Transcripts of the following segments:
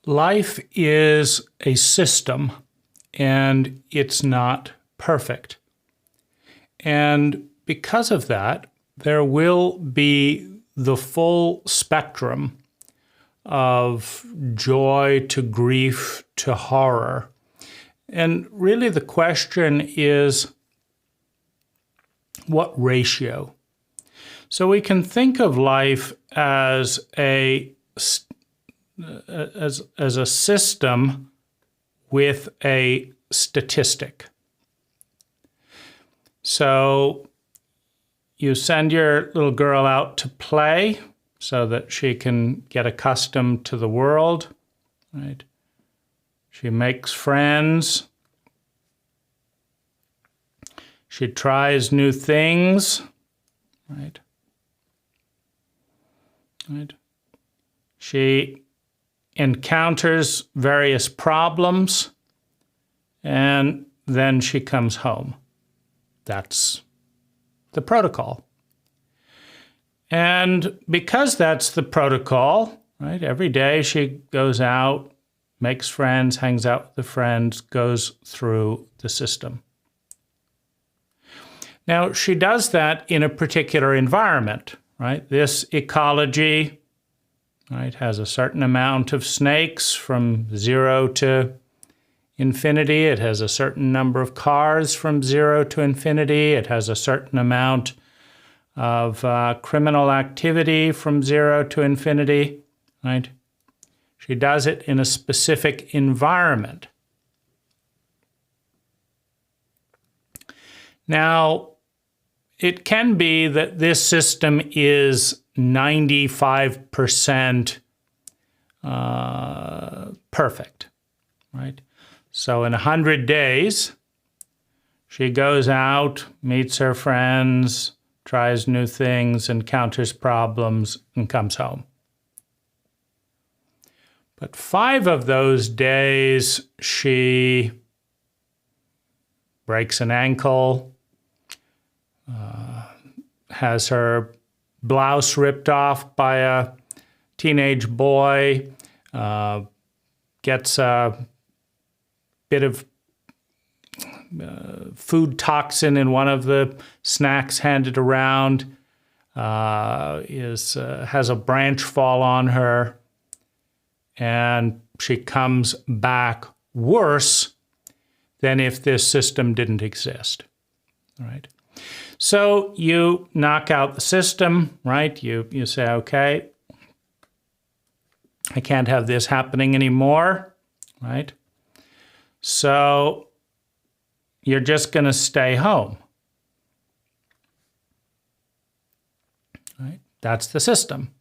Life is a system, and it's not perfect. And because of that, there will be the full spectrum of joy to grief to horror. And really the question is, what ratio? So we can think of life as a system with a statistic. So you send your little girl out to play so that she can get accustomed to the world, right? She makes friends. She tries new things, right? Right. She encounters various problems, and then she comes home. That's the protocol. And because that's the protocol, right, every day she goes out, makes friends, hangs out with the friends, goes through the system. Now, she does that in a particular environment, right? This ecology, right, has a certain amount of snakes from 0 to infinity. It has a certain number of cars from 0 to infinity. It has a certain amount of criminal activity from 0 to infinity, right? She does it in a specific environment. Now, it can be that this system is 95% perfect, right? So in 100 days, she goes out, meets her friends, tries new things, encounters problems, and comes home. But 5 of those days, she breaks an ankle, has her blouse ripped off by a teenage boy, gets a bit of food toxin in one of the snacks handed around, has a branch fall on her, and she comes back worse than if this system didn't exist, right? So you knock out the system, right? You say, okay, I can't have this happening anymore, right? So you're just going to stay home, right? That's the system.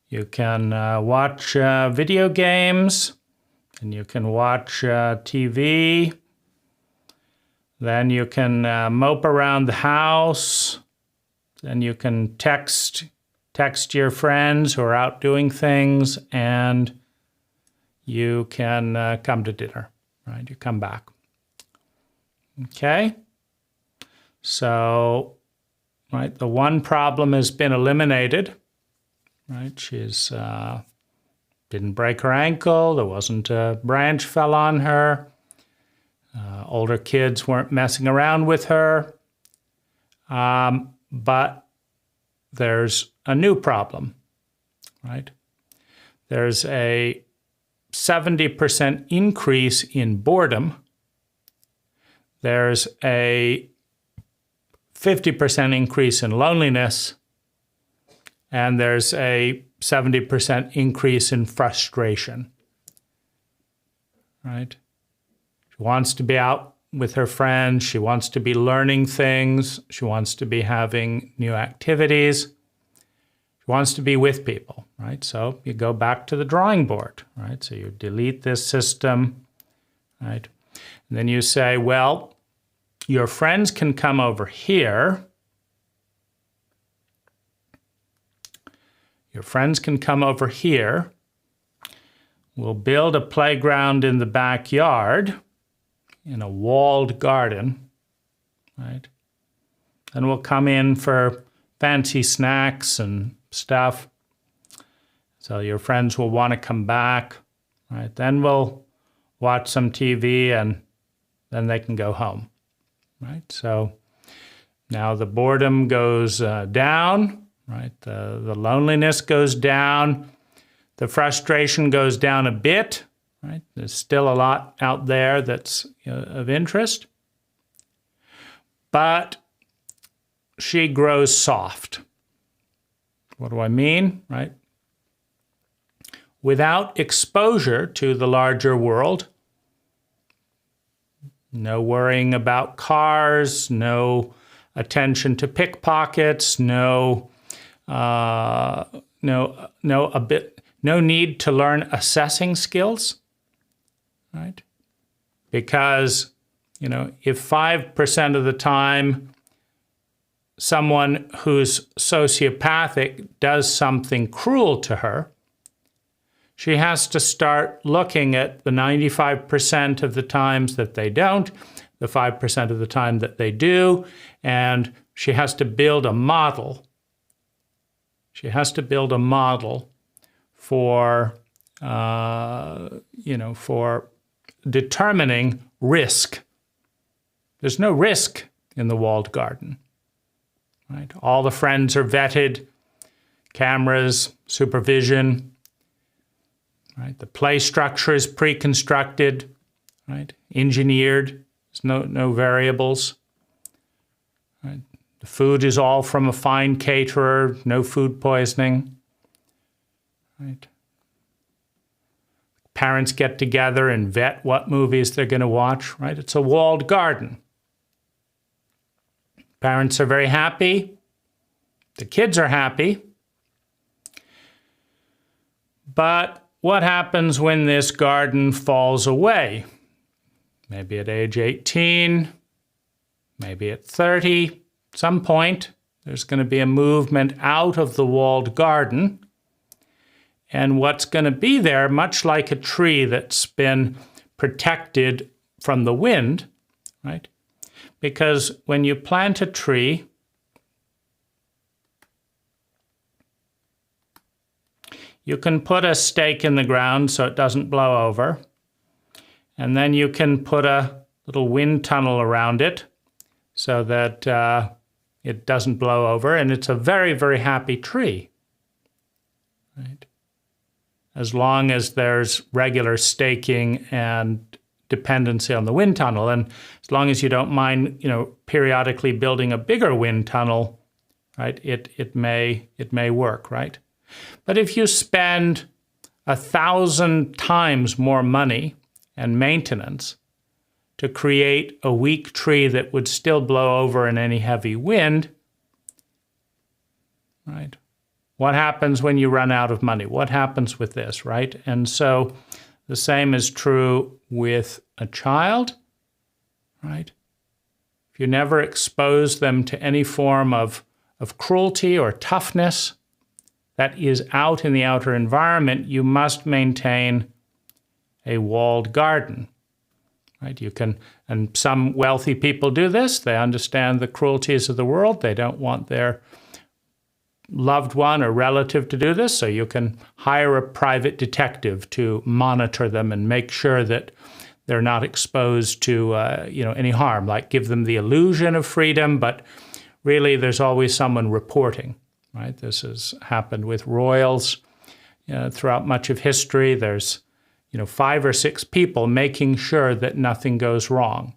You can watch video games, and you can watch TV. Then you can mope around the house. Then you can text your friends who are out doing things, and you can come to dinner, right? You come back. Okay? So, right, the one problem has been eliminated, right? She's didn't break her ankle. There wasn't a branch fell on her. Older kids weren't messing around with her. But there's a new problem, right? There's a 70% increase in boredom. There's a 50% increase in loneliness. And there's a 70% increase in frustration, right? She wants to be out with her friends. She wants to be learning things. She wants to be having new activities. She wants to be with people, right? So you go back to the drawing board, right? So you delete this system, right? And then you say, well, your friends can come over here. Your friends can come over here. We'll build a playground in the backyard, in a walled garden, right? And we'll come in for fancy snacks and stuff. So your friends will want to come back. right? Then we'll watch some TV and then they can go home, right? So now the boredom goes down, right? The loneliness goes down. The frustration goes down a bit, right? There's still a lot out there that's of interest. But she grows soft. What do I mean, right? Without exposure to the larger world, no worrying about cars, no attention to pickpockets, no need to learn assessing skills, right? Because, if 5% of the time someone who's sociopathic does something cruel to her, she has to start looking at the 95% of the times that they don't, the 5% of the time that they do, and she has to build a model. She has to build a model for, for determining risk. There's no risk in the walled garden, right? All the friends are vetted, cameras, supervision, right? The play structure is pre-constructed, right? Engineered. There's no variables. Right? The food is all from a fine caterer. No food poisoning. Right? Parents get together and vet what movies they're going to watch. Right? It's a walled garden. Parents are very happy. The kids are happy. But what happens when this garden falls away? Maybe at age 18, maybe at 30, at some point, there's going to be a movement out of the walled garden. And what's going to be there, much like a tree that's been protected from the wind, right? Because when you plant a tree, you can put a stake in the ground so it doesn't blow over. And then you can put a little wind tunnel around it so that it doesn't blow over. And it's a very, very happy tree, right? As long as there's regular staking and dependency on the wind tunnel. And as long as you don't mind, periodically building a bigger wind tunnel, right, it may work, right? But if you spend 1,000 times more money and maintenance to create a weak tree that would still blow over in any heavy wind, right? What happens when you run out of money? What happens with this, right? And so the same is true with a child, right? If you never expose them to any form of cruelty or toughness that is out in the outer environment, you must maintain a walled garden, right? And some wealthy people do this. They understand the cruelties of the world. They don't want their loved one or relative to do this, so you can hire a private detective to monitor them and make sure that they're not exposed to any harm, like give them the illusion of freedom, but really there's always someone reporting, right? This has happened with royals throughout much of history. There's 5 or 6 people making sure that nothing goes wrong.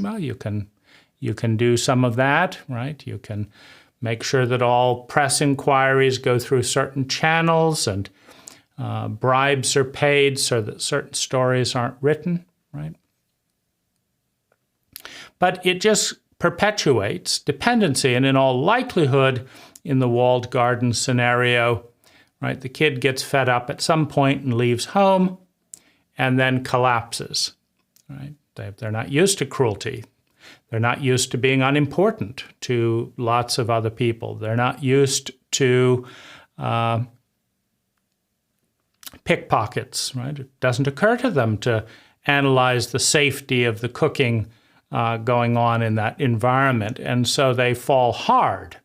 Well, you can do some of that, right? You can make sure that all press inquiries go through certain channels and bribes are paid so that certain stories aren't written, right? But it just perpetuates dependency, and in all likelihood, in the walled garden scenario, right, the kid gets fed up at some point and leaves home and then collapses, right? They're not used to cruelty. They're not used to being unimportant to lots of other people. They're not used to pickpockets, right? It doesn't occur to them to analyze the safety of the cooking going on in that environment. And so they fall hard,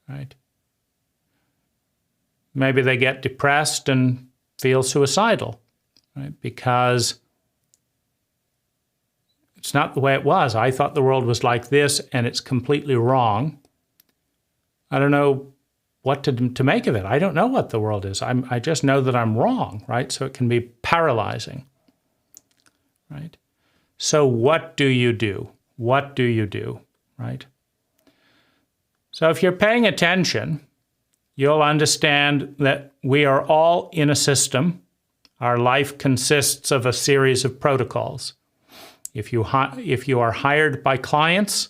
right? Maybe they get depressed and feel suicidal, right? Because it's not the way it was. I thought the world was like this, and it's completely wrong. I don't know what to make of it. I don't know what the world is. I just know that I'm wrong, right? So it can be paralyzing, right? So what do you do? What do you do, right? So if you're paying attention, you'll understand that we are all in a system. Our life consists of a series of protocols. If you are hired by clients,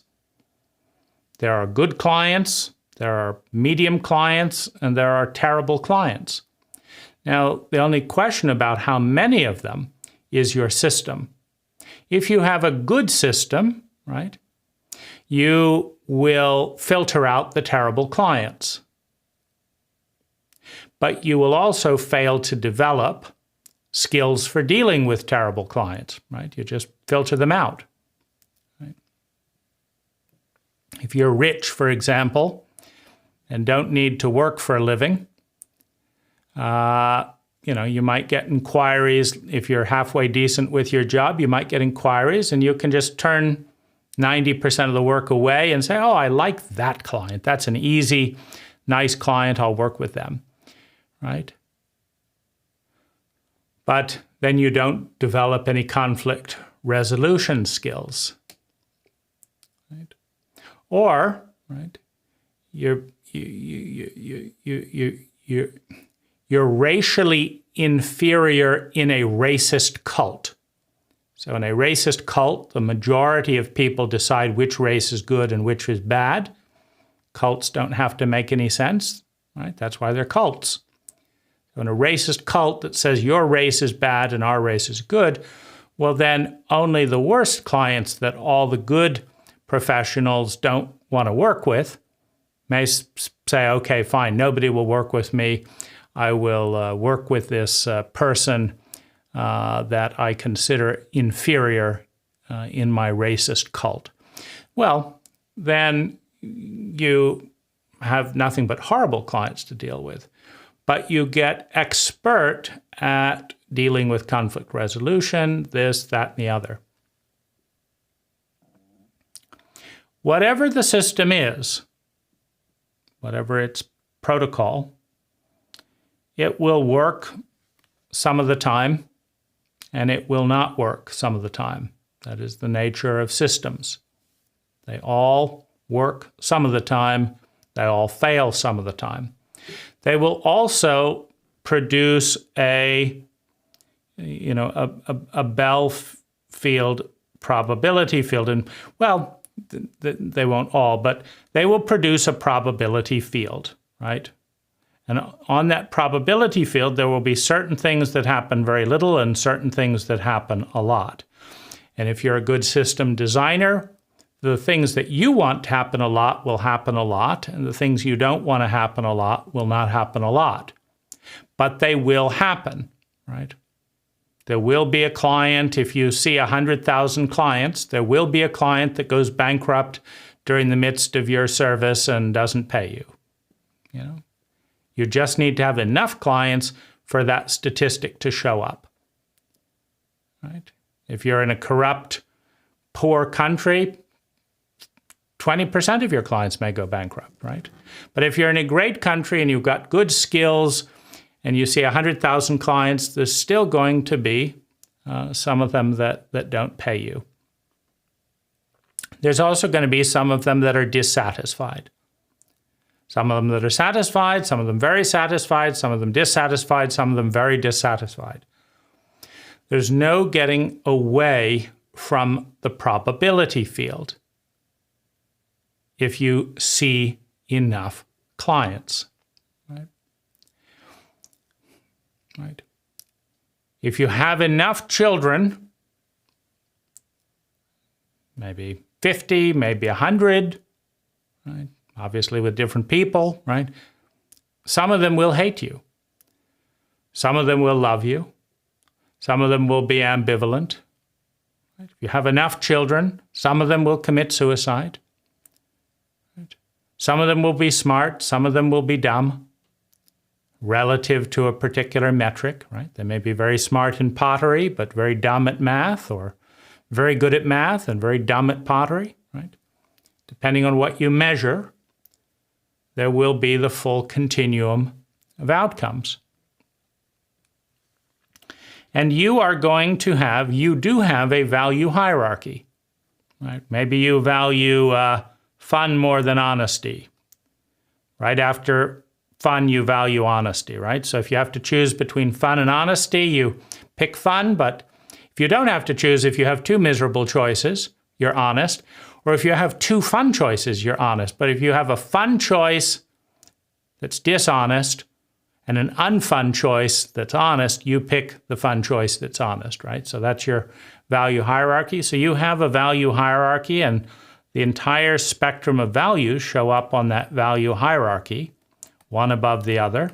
there are good clients, there are medium clients, and there are terrible clients. Now, the only question about how many of them is your system. If you have a good system, right, you will filter out the terrible clients. But you will also fail to develop skills for dealing with terrible clients, right? You just filter them out, right? If you're rich, for example, and don't need to work for a living, you might get inquiries. If you're halfway decent with your job, you might get inquiries, and you can just turn 90% of the work away and say, oh, I like that client. That's an easy, nice client. I'll work with them, right? But then you don't develop any conflict resolution skills, right? Or, right, you're racially inferior in a racist cult. So in a racist cult, the majority of people decide which race is good and which is bad. Cults don't have to make any sense, right? That's why they're cults. So in a racist cult that says your race is bad and our race is good, well, then only the worst clients that all the good professionals don't want to work with may say, okay, fine, nobody will work with me. I will work with this person that I consider inferior in my racist cult. Well, then you have nothing but horrible clients to deal with. But you get expert at dealing with conflict resolution, this, that, and the other. Whatever the system is, whatever its protocol, it will work some of the time, and it will not work some of the time. That is the nature of systems. They all work some of the time. They all fail some of the time. They will also produce a Bell field probability field. And, well, they won't all, but they will produce a probability field, right? And on that probability field, there will be certain things that happen very little and certain things that happen a lot. And if you're a good system designer, the things that you want to happen a lot will happen a lot, and the things you don't want to happen a lot will not happen a lot. But they will happen, right? There will be a client, if you see 100,000 clients, there will be a client that goes bankrupt during the midst of your service and doesn't pay you. You know, you just need to have enough clients for that statistic to show up, right? If you're in a corrupt, poor country, 20% of your clients may go bankrupt, right? But if you're in a great country and you've got good skills and you see 100,000 clients, there's still going to be some of them that don't pay you. There's also going to be some of them that are dissatisfied. Some of them that are satisfied, some of them very satisfied, some of them dissatisfied, some of them very dissatisfied. There's no getting away from the probability field if you see enough clients, right? Right. If you have enough children, maybe 50, maybe 100, right? Obviously with different people, right? Some of them will hate you. Some of them will love you. Some of them will be ambivalent. Right? If you have enough children, some of them will commit suicide. Right? Some of them will be smart. Some of them will be dumb. relative to a particular metric, right? They may be very smart in pottery, but very dumb at math, or very good at math and very dumb at pottery, right? Depending on what you measure, there will be the full continuum of outcomes. And you do have a value hierarchy, right? Maybe you value fun more than honesty. Right after fun, you value honesty, right? So if you have to choose between fun and honesty, you pick fun. But if you don't have to choose, if you have two miserable choices, you're honest. Or if you have two fun choices, you're honest. But if you have a fun choice that's dishonest and an unfun choice that's honest, you pick the fun choice that's honest, right? So that's your value hierarchy. So you have a value hierarchy, and the entire spectrum of values show up on that value hierarchy, one above the other,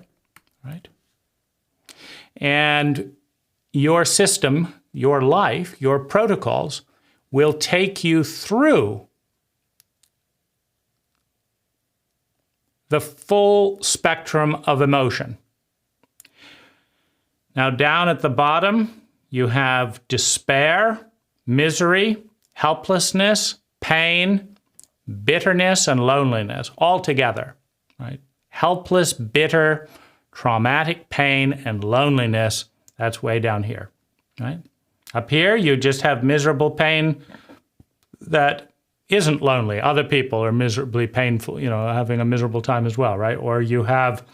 right? And your system, your life, your protocols will take you through the full spectrum of emotion. Now, down at the bottom, you have despair, misery, helplessness, pain, bitterness, and loneliness all together, right? Helpless, bitter, traumatic pain, and loneliness, that's way down here, right? Up here, you just have miserable pain that isn't lonely. Other people are miserably painful, having a miserable time as well, right? Or you have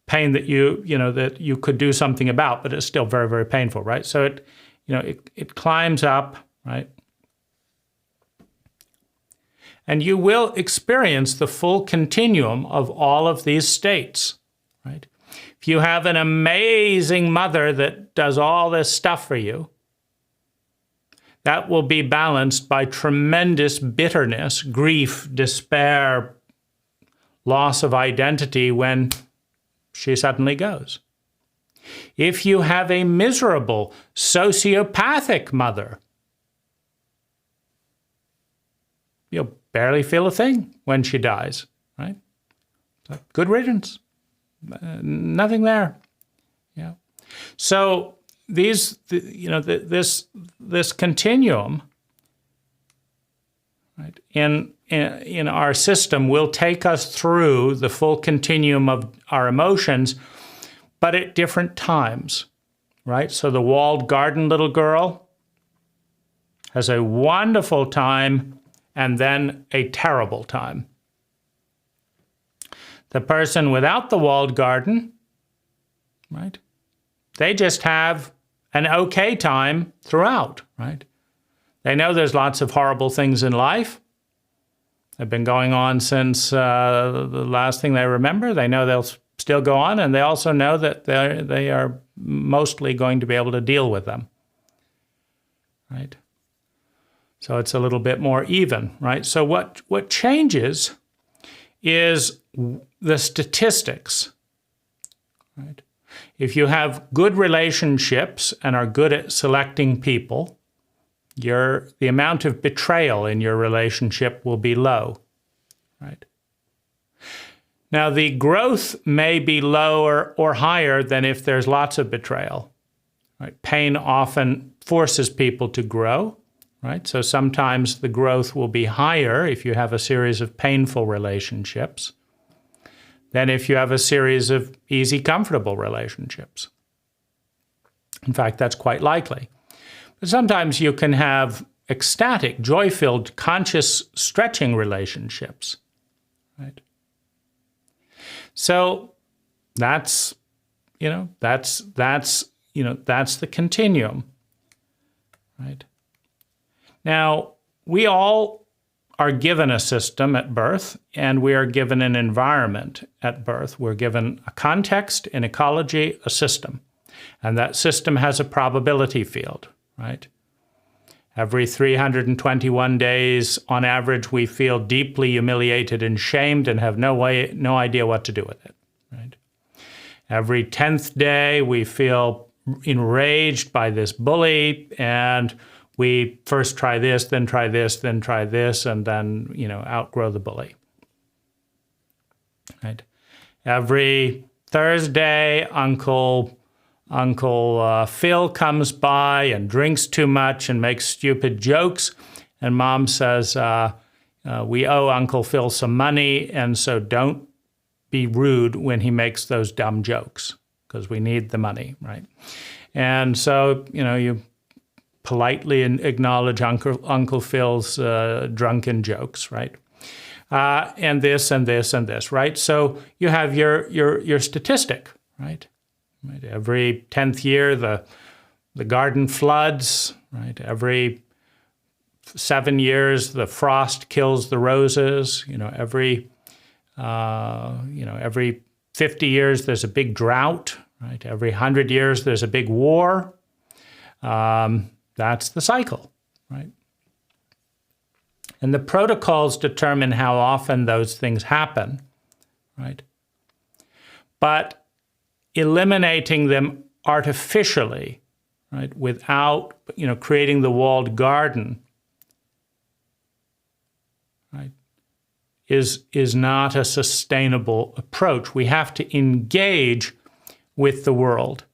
pain that that you could do something about, but it's still very, very painful, right? So it climbs up, right? And you will experience the full continuum of all of these states, right? If you have an amazing mother that does all this stuff for you, that will be balanced by tremendous bitterness, grief, despair, loss of identity when she suddenly goes. If you have a miserable, sociopathic mother, you'll barely feel a thing when she dies, right? So, good riddance. Nothing there. Yeah. So this continuum, right, in our system will take us through the full continuum of our emotions, but at different times, right? So the walled garden little girl has a wonderful time and then a terrible time. The person without the walled garden, right? They just have an okay time throughout, right? They know there's lots of horrible things in life. They've been going on since the last thing they remember. They know they'll still go on, and they also know that they are mostly going to be able to deal with them, right? So it's a little bit more even, right? So what changes is the statistics, right? If you have good relationships and are good at selecting people, the amount of betrayal in your relationship will be low, right? Now, the growth may be lower or higher than if there's lots of betrayal, right? Pain often forces people to grow, right? So sometimes the growth will be higher if you have a series of painful relationships than if you have a series of easy, comfortable relationships. In fact, that's quite likely. But sometimes you can have ecstatic, joy-filled, conscious, stretching relationships, right? So that's the continuum, right? Now, we all are given a system at birth, and we are given an environment at birth. We're given a context, an ecology, a system. And that system has a probability field, right? Every 321 days, on average, we feel deeply humiliated and shamed and have no idea what to do with it, right? Every 10th day, we feel enraged by this bully, and we first try this, then try this, then try this, and then, outgrow the bully, right? Every Thursday, Uncle Phil comes by and drinks too much and makes stupid jokes. And Mom says, we owe Uncle Phil some money, and so don't be rude when he makes those dumb jokes, because we need the money, right? And so, you politely acknowledge Uncle Phil's drunken jokes, right? And this and this and this, right? So you have your statistic, right? Every 10th year, the garden floods, right? Every 7 years, the frost kills the roses. Every 50 years, there's a big drought, right? Every 100 years, there's a big war. That's the cycle, right? And the protocols determine how often those things happen, right? But eliminating them artificially, right, without, creating the walled garden, right, is not a sustainable approach. We have to engage with the world,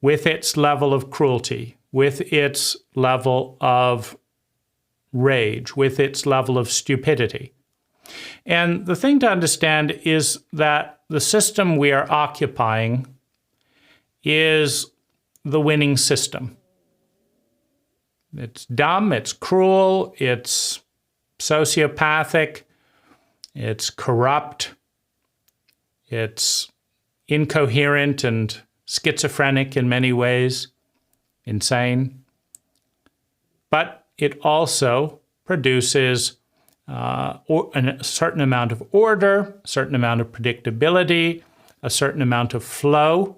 with its level of cruelty, with its level of rage, with its level of stupidity. And the thing to understand is that the system we are occupying is the winning system. It's dumb, it's cruel, it's sociopathic, it's corrupt, it's incoherent and schizophrenic in many ways, insane. But it also produces a certain amount of order, a certain amount of predictability, a certain amount of flow,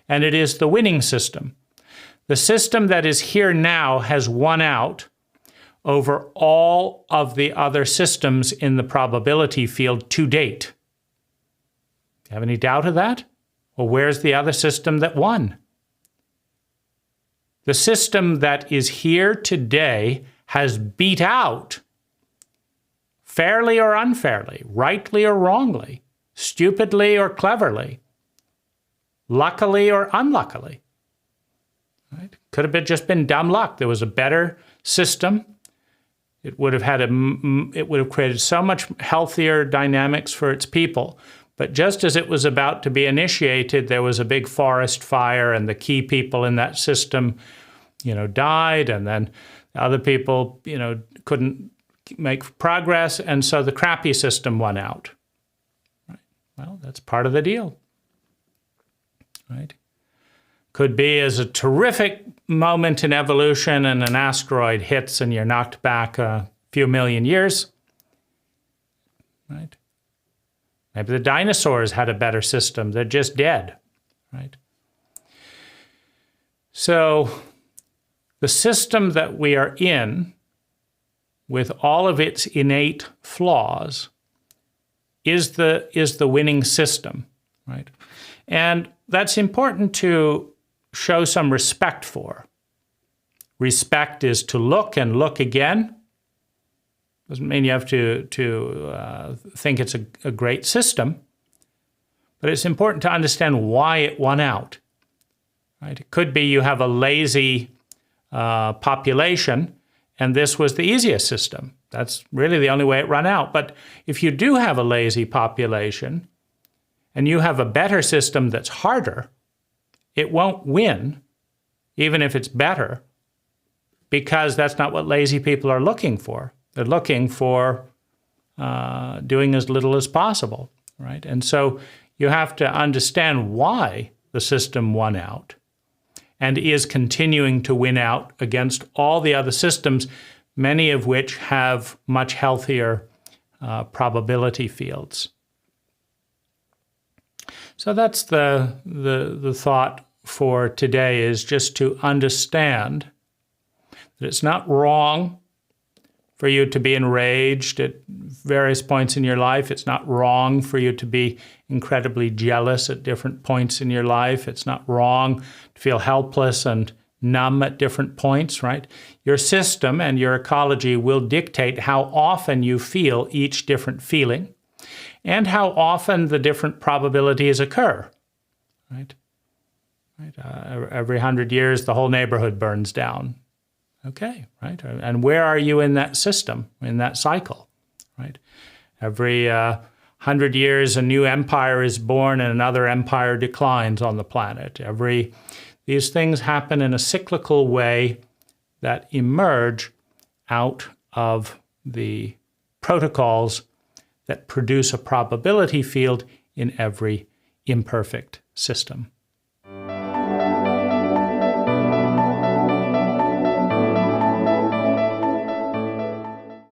and it is the winning system. The system that is here now has won out over all of the other systems in the probability field to date. Do you have any doubt of that? Well, where's the other system that won? The system that is here today has beat out, fairly or unfairly, rightly or wrongly, stupidly or cleverly, luckily or unluckily. Right? Could have just been dumb luck. There was a better system. It would have created so much healthier dynamics for its people. But just as it was about to be initiated, there was a big forest fire, and the key people in that system, died, and then other people, couldn't make progress, and so the crappy system won out. Right? Well, that's part of the deal. Right? Could be as a terrific moment in evolution and an asteroid hits and you're knocked back a few million years. Right? Maybe the dinosaurs had a better system. They're just dead. Right? So the system that we are in, with all of its innate flaws, is the winning system, right? And that's important to show some respect for. Respect is to look and look again. Doesn't mean you have to think it's a great system, but it's important to understand why it won out. Right? It could be you have a lazy population, and this was the easiest system. That's really the only way it ran out. But if you do have a lazy population, and you have a better system that's harder, it won't win, even if it's better, because that's not what lazy people are looking for. They're looking for doing as little as possible, right? And so you have to understand why the system won out and is continuing to win out against all the other systems, many of which have much healthier probability fields. So that's the thought for today, is just to understand that it's not wrong for you to be enraged at various points in your life. It's not wrong for you to be incredibly jealous at different points in your life. It's not wrong to feel helpless and numb at different points, right? Your system and your ecology will dictate how often you feel each different feeling. and how often the different probabilities occur, right? Every 100 years, the whole neighborhood burns down. Okay, right? And where are you in that system, in that cycle, right? Every 100 years, a new empire is born and another empire declines on the planet. These things happen in a cyclical way that emerge out of the protocols that produce a probability field in every imperfect system.